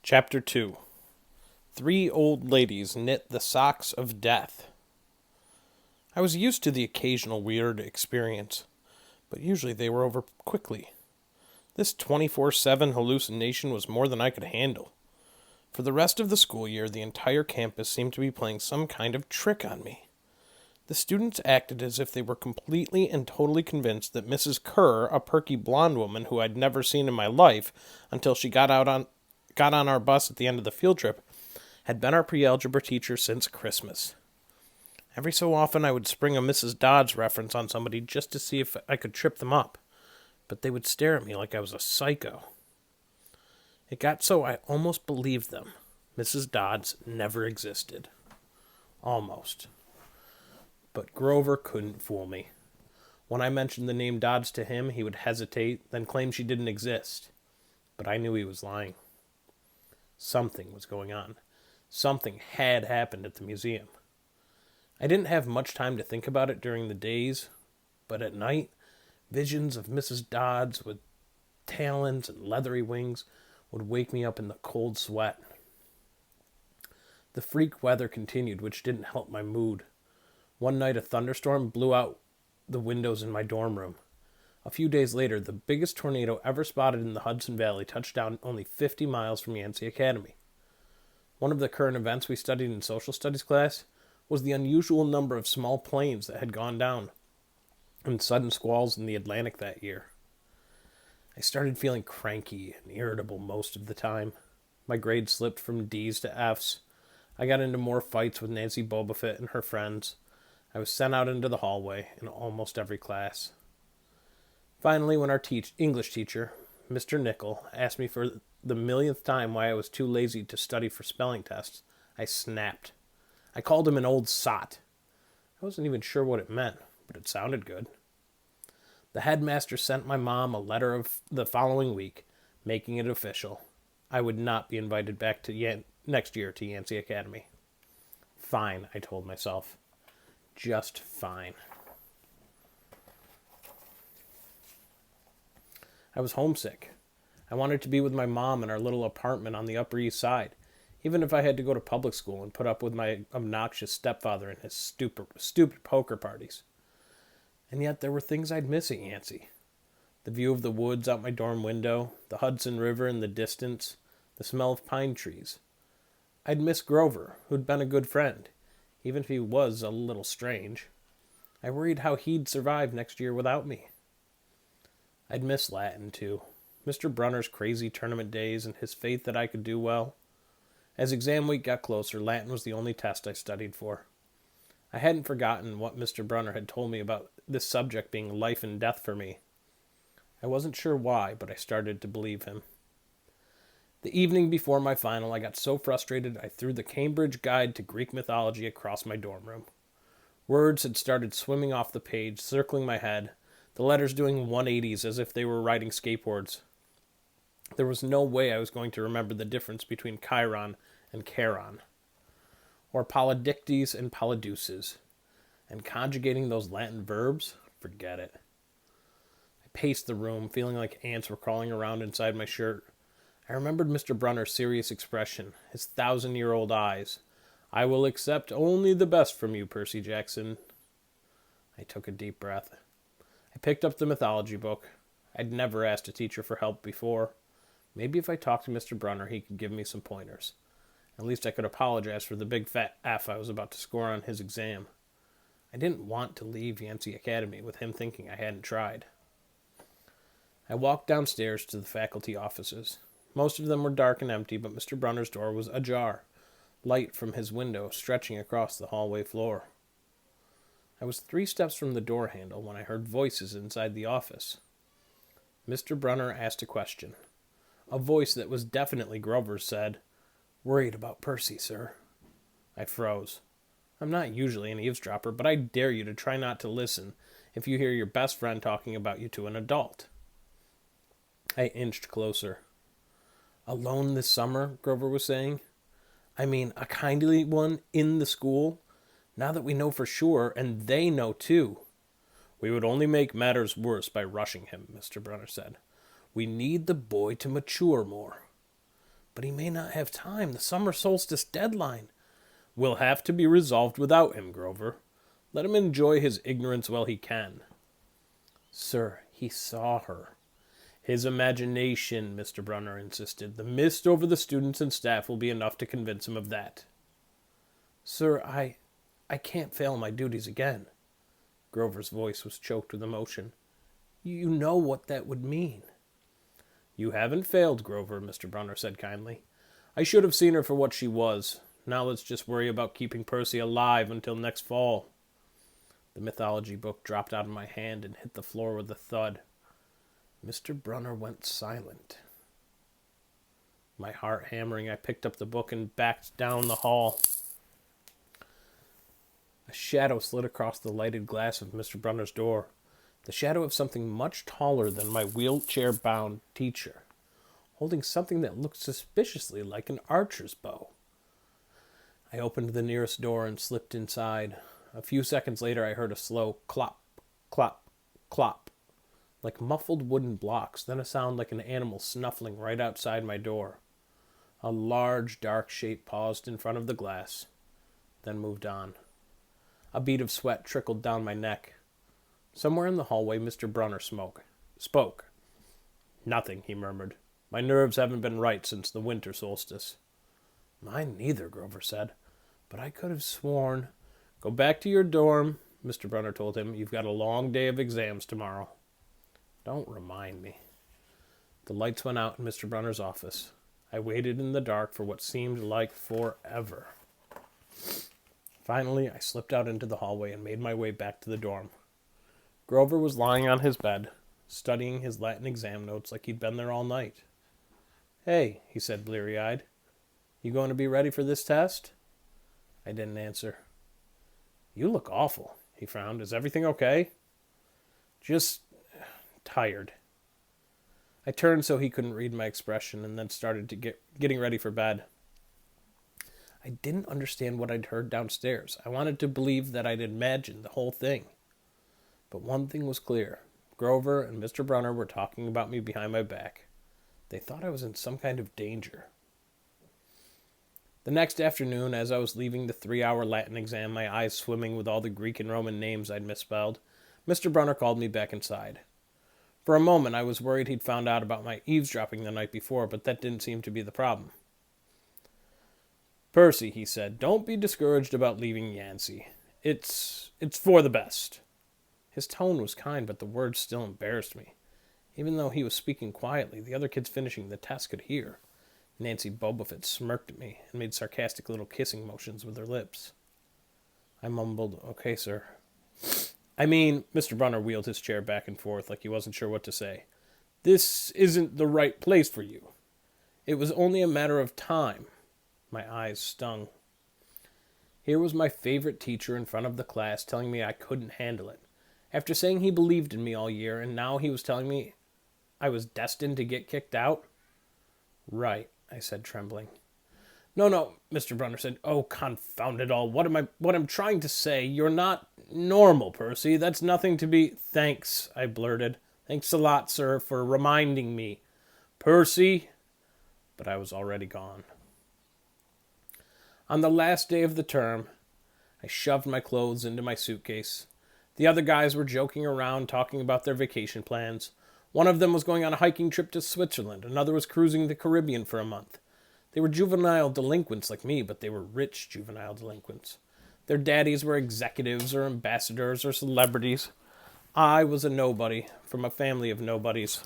Chapter 2. Three old ladies knit the socks of death. I was used to the occasional weird experience, but usually they were over quickly. This 24/7 hallucination was more than I could handle. For the rest of the school year, the entire campus seemed to be playing some kind of trick on me. The students acted as if they were completely and totally convinced that Mrs. Kerr, a perky blonde woman who I'd never seen in my life until she got on our bus at the end of the field trip, had been our pre-algebra teacher since Christmas. Every so often I would spring a Mrs. Dodds reference on somebody just to see if I could trip them up, but they would stare at me like I was a psycho. It got so I almost believed them. Mrs. Dodds never existed. Almost. But Grover couldn't fool me. When I mentioned the name Dodds to him, he would hesitate, then claim she didn't exist. But I knew he was lying. Something was going on. Something had happened at the museum. I didn't have much time to think about it during the days, but at night, visions of Mrs. Dodds with talons and leathery wings would wake me up in the cold sweat. The freak weather continued, which didn't help my mood. One night a thunderstorm blew out the windows in my dorm room. A few days later, the biggest tornado ever spotted in the Hudson Valley touched down only 50 miles from Yancey Academy. One of the current events we studied in social studies class was the unusual number of small planes that had gone down in sudden squalls in the Atlantic that year. I started feeling cranky and irritable most of the time. My grades slipped from D's to F's. I got into more fights with Nancy Bobofit and her friends. I was sent out into the hallway in almost every class. Finally, when our English teacher, Mr. Nickel, asked me for the millionth time why I was too lazy to study for spelling tests, I snapped. I called him an old sot. I wasn't even sure what it meant, but it sounded good. The headmaster sent my mom a letter of the following week, making it official. I would not be invited back to next year to Yancey Academy. Fine, I told myself. Just fine. I was homesick. I wanted to be with my mom in our little apartment on the Upper East Side, even if I had to go to public school and put up with my obnoxious stepfather and his stupid poker parties. And yet there were things I'd miss at Yancey. The view of the woods out my dorm window, the Hudson River in the distance, the smell of pine trees. I'd miss Grover, who'd been a good friend, even if he was a little strange. I worried how he'd survive next year without me. I'd miss Latin, too. Mr. Brunner's crazy tournament days and his faith that I could do well. As exam week got closer, Latin was the only test I studied for. I hadn't forgotten what Mr. Brunner had told me about this subject being life and death for me. I wasn't sure why, but I started to believe him. The evening before my final, I got so frustrated I threw the Cambridge Guide to Greek Mythology across my dorm room. Words had started swimming off the page, circling my head, the letters doing 180s as if they were riding skateboards. There was no way I was going to remember the difference between Chiron and Charon, or polydictes and polydeuces. And conjugating those Latin verbs? Forget it. I paced the room, feeling like ants were crawling around inside my shirt. I remembered Mr. Brunner's serious expression, his 1,000-year-old eyes. "I will accept only the best from you, Percy Jackson." I took a deep breath. I picked up the mythology book. I'd never asked a teacher for help before. Maybe if I talked to Mr. Brunner, he could give me some pointers. At least I could apologize for the big fat F I was about to score on his exam. I didn't want to leave Yancey Academy with him thinking I hadn't tried. I walked downstairs to the faculty offices. Most of them were dark and empty, but Mr. Brunner's door was ajar, light from his window stretching across the hallway floor. I was 3 steps from the door handle when I heard voices inside the office. Mr. Brunner asked a question. A voice that was definitely Grover's said, "Worried about Percy, sir." I froze. I'm not usually an eavesdropper, but I dare you to try not to listen if you hear your best friend talking about you to an adult. I inched closer. "Alone this summer," Grover was saying. "I mean, a kindly one in the school? Now that we know for sure, and they know too." "We would only make matters worse by rushing him," Mr. Brunner said. "We need the boy to mature more." But he may not have time. The summer solstice deadline will have to be resolved without him, Grover. Let him enjoy his ignorance while he can. Sir, he saw her. His imagination, Mr. Brunner insisted. The mist over the students and staff will be enough to convince him of that. Sir, I can't fail my duties again. Grover's voice was choked with emotion. You know what that would mean. You haven't failed, Grover, Mr. Brunner said kindly. I should have seen her for what she was. Now let's just worry about keeping Percy alive until next fall. The mythology book dropped out of my hand and hit the floor with a thud. Mr. Brunner went silent. My heart hammering, I picked up the book and backed down the hall. A shadow slid across the lighted glass of Mr. Brunner's door. The shadow of something much taller than my wheelchair-bound teacher, holding something that looked suspiciously like an archer's bow. I opened the nearest door and slipped inside. A few seconds later, I heard a slow clop, clop, clop, like muffled wooden blocks, then a sound like an animal snuffling right outside my door. A large, dark shape paused in front of the glass, then moved on. A bead of sweat trickled down my neck. Somewhere in the hallway, Mr. Brunner spoke. Nothing, he murmured. My nerves haven't been right since the winter solstice. Mine neither, Grover said. But I could have sworn. Go back to your dorm, Mr. Brunner told him. You've got a long day of exams tomorrow. Don't remind me. The lights went out in Mr. Brunner's office. I waited in the dark for what seemed like forever. Finally, I slipped out into the hallway and made my way back to the dorm. Grover was lying on his bed, studying his Latin exam notes like he'd been there all night. Hey, he said bleary-eyed. You going to be ready for this test? I didn't answer. You look awful, he frowned. Is everything okay? Just tired. I turned so he couldn't read my expression and then started to getting ready for bed. I didn't understand what I'd heard downstairs. I wanted to believe that I'd imagined the whole thing. But one thing was clear. Grover and Mr. Brunner were talking about me behind my back. They thought I was in some kind of danger. The next afternoon, as I was leaving the 3-hour Latin exam, my eyes swimming with all the Greek and Roman names I'd misspelled, Mr. Brunner called me back inside. For a moment, I was worried he'd found out about my eavesdropping the night before, but that didn't seem to be the problem. Percy, he said, don't be discouraged about leaving Yancey. It's for the best. His tone was kind, but the words still embarrassed me. Even though he was speaking quietly, the other kids finishing the test could hear. Nancy Bobofit smirked at me and made sarcastic little kissing motions with her lips. I mumbled, okay, sir. Mr. Brunner wheeled his chair back and forth like he wasn't sure what to say. This isn't the right place for you. It was only a matter of time. My eyes stung. Here was my favorite teacher in front of the class telling me I couldn't handle it. After saying he believed in me all year, and now he was telling me I was destined to get kicked out? Right, I said, trembling. No, Mr. Brunner said. Oh, confound it all. What I'm trying to say, you're not normal, Percy. That's nothing to be... Thanks, I blurted. Thanks a lot, sir, for reminding me. Percy... But I was already gone. On the last day of the term, I shoved my clothes into my suitcase. The other guys were joking around, talking about their vacation plans. One of them was going on a hiking trip to Switzerland. Another was cruising the Caribbean for a month. They were juvenile delinquents like me, but they were rich juvenile delinquents. Their daddies were executives or ambassadors or celebrities. I was a nobody from a family of nobodies.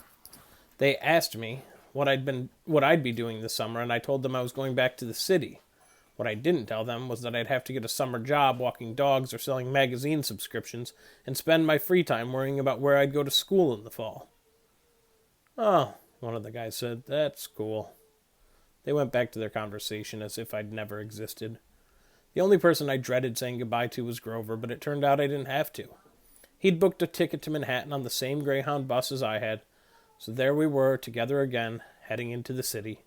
They asked me what I'd be doing this summer, and I told them I was going back to the city. What I didn't tell them was that I'd have to get a summer job walking dogs or selling magazine subscriptions and spend my free time worrying about where I'd go to school in the fall. Oh, one of the guys said, that's cool. They went back to their conversation as if I'd never existed. The only person I dreaded saying goodbye to was Grover, but it turned out I didn't have to. He'd booked a ticket to Manhattan on the same Greyhound bus as I had, so there we were together again, heading into the city.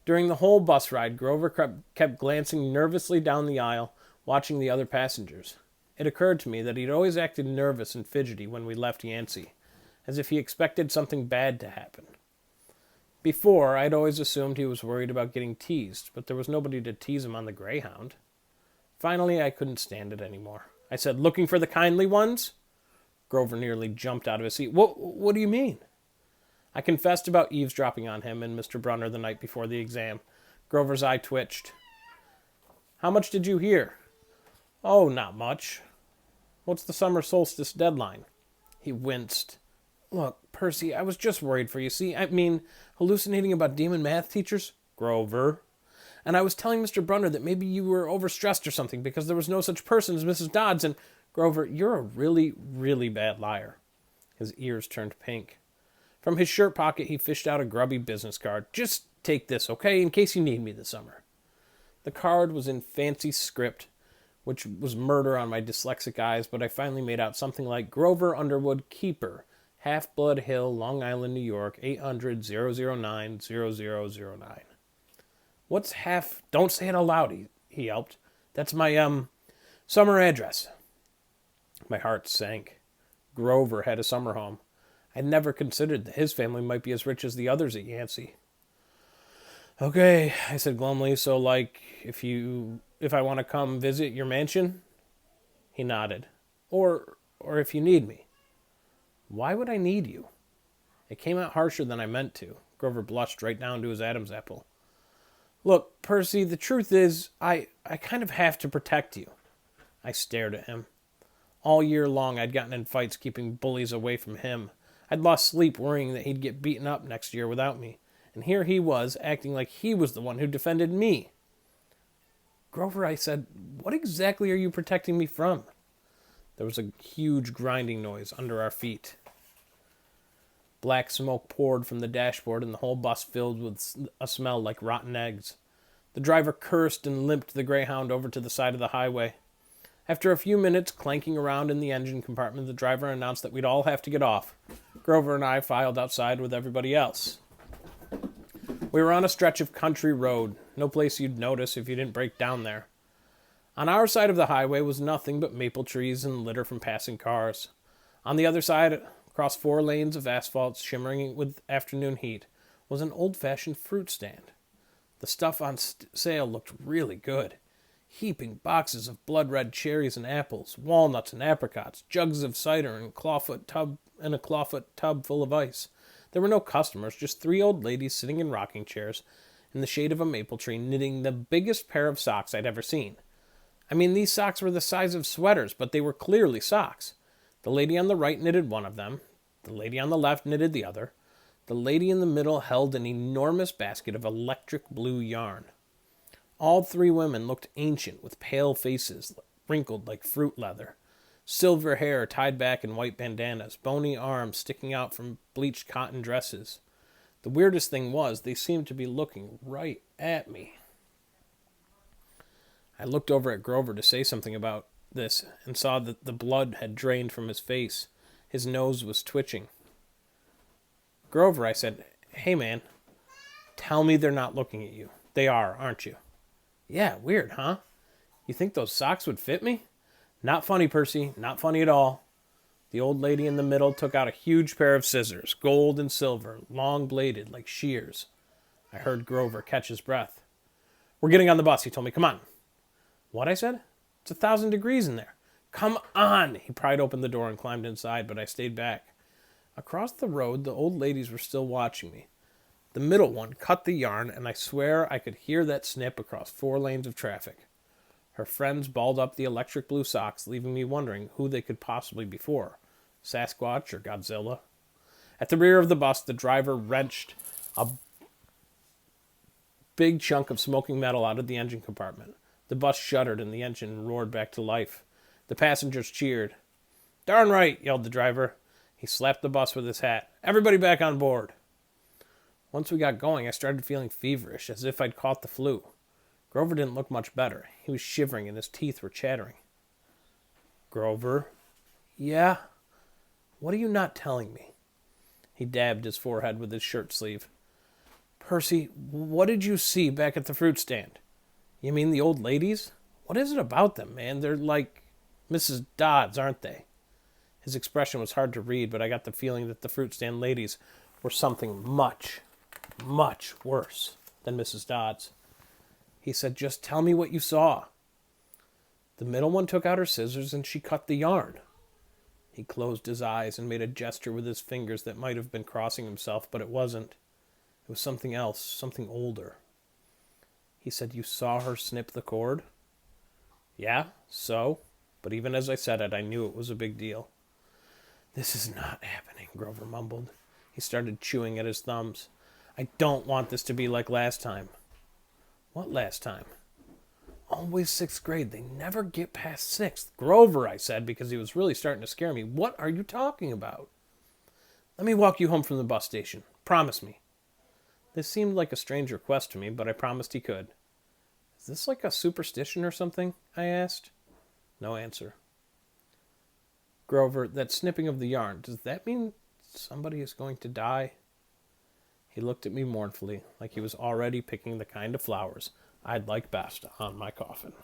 During the whole bus ride, Grover kept glancing nervously down the aisle, watching the other passengers. It occurred to me that he'd always acted nervous and fidgety when we left Yancey, as if he expected something bad to happen. Before, I'd always assumed he was worried about getting teased, but there was nobody to tease him on the Greyhound. Finally, I couldn't stand it anymore. I said, "Looking for the kindly ones?" Grover nearly jumped out of his seat. What do you mean?" I confessed about eavesdropping on him and Mr. Brunner the night before the exam. Grover's eye twitched. "How much did you hear?" "Oh, not much." "What's the summer solstice deadline?" He winced. "Look, Percy, I was just worried for you. See, I mean, hallucinating about demon math teachers?" "Grover." "And I was telling Mr. Brunner that maybe you were overstressed or something because there was no such person as Mrs. Dodds and—" "Grover, you're a really, really bad liar." His ears turned pink. From his shirt pocket, he fished out a grubby business card. "Just take this, okay, in case you need me this summer." The card was in fancy script, which was murder on my dyslexic eyes, but I finally made out something like Grover Underwood, Keeper, Half-Blood Hill, Long Island, New York, 800-009-0009. "What's half—" "Don't say it aloud," he yelped. "That's my, summer address." My heart sank. Grover had a summer home. I'd never considered that his family might be as rich as the others at Yancey. "Okay," I said glumly, "so, like, if I want to come visit your mansion?" He nodded. Or if you need me." "Why would I need you?" It came out harsher than I meant to. Grover blushed right down to his Adam's apple. "Look, Percy, the truth is, I kind of have to protect you." I stared at him. All year long, I'd gotten in fights keeping bullies away from him. I'd lost sleep worrying that he'd get beaten up next year without me. And here he was, acting like he was the one who defended me. "Grover," I said, "what exactly are you protecting me from?" There was a huge grinding noise under our feet. Black smoke poured from the dashboard and the whole bus filled with a smell like rotten eggs. The driver cursed and limped the Greyhound over to the side of the highway. After a few minutes clanking around in the engine compartment, the driver announced that we'd all have to get off. Grover and I filed outside with everybody else. We were on a stretch of country road, no place you'd notice if you didn't break down there. On our side of the highway was nothing but maple trees and litter from passing cars. On the other side, across 4 lanes of asphalt shimmering with afternoon heat, was an old-fashioned fruit stand. The stuff on sale looked really good. Heaping boxes of blood-red cherries and apples, walnuts and apricots, jugs of cider, and a clawfoot tub full of ice. There were no customers, just 3 old ladies sitting in rocking chairs in the shade of a maple tree, knitting the biggest pair of socks I'd ever seen. I mean, these socks were the size of sweaters, but they were clearly socks. The lady on the right knitted one of them. The lady on the left knitted the other. The lady in the middle held an enormous basket of electric blue yarn. All 3 women looked ancient, with pale faces, wrinkled like fruit leather. Silver hair tied back in white bandanas, bony arms sticking out from bleached cotton dresses. The weirdest thing was, they seemed to be looking right at me. I looked over at Grover to say something about this, and saw that the blood had drained from his face. His nose was twitching. "Grover," I said, "hey man, tell me they're not looking at you. They are, aren't you?" "Yeah, weird, huh? You think those socks would fit me?" "Not funny, Percy. Not funny at all." The old lady in the middle took out a huge pair of scissors, gold and silver, long-bladed like shears. I heard Grover catch his breath. "We're getting on the bus," he told me. "Come on." "What?" I said. "It's 1,000 degrees in there." "Come on!" He pried open the door and climbed inside, but I stayed back. Across the road, the old ladies were still watching me. The middle one cut the yarn, and I swear I could hear that snip across 4 lanes of traffic. Her friends balled up the electric blue socks, leaving me wondering who they could possibly be for. Sasquatch or Godzilla? At the rear of the bus, the driver wrenched a big chunk of smoking metal out of the engine compartment. The bus shuddered and the engine roared back to life. The passengers cheered. "Darn right," yelled the driver. He slapped the bus with his hat. "Everybody back on board." Once we got going, I started feeling feverish, as if I'd caught the flu. Grover didn't look much better. He was shivering and his teeth were chattering. "Grover?" "Yeah?" "What are you not telling me?" He dabbed his forehead with his shirt sleeve. "Percy, what did you see back at the fruit stand?" "You mean the old ladies? What is it about them, man? They're like Mrs. Dodds, aren't they?" His expression was hard to read, but I got the feeling that the fruit stand ladies were something much, much worse than Mrs. Dodd's. He said, "Just tell me what you saw." The middle one took out her scissors and she cut the yarn. He closed his eyes and made a gesture with his fingers that might have been crossing himself, but it wasn't. It was something else, something older. He said, "You saw her snip the cord?" "Yeah, so?" But even as I said it, I knew it was a big deal. "This is not happening," Grover mumbled. He started chewing at his thumbs. "I don't want this to be like last time." "What last time?" "Always sixth grade. They never get past sixth." "Grover," I said, because he was really starting to scare me. "What are you talking about?" "Let me walk you home from the bus station. Promise me." This seemed like a strange request to me, but I promised he could. "Is this like a superstition or something?" I asked. No answer. "Grover, that snipping of the yarn, does that mean somebody is going to die?" He looked at me mournfully, like he was already picking the kind of flowers I'd like best on my coffin.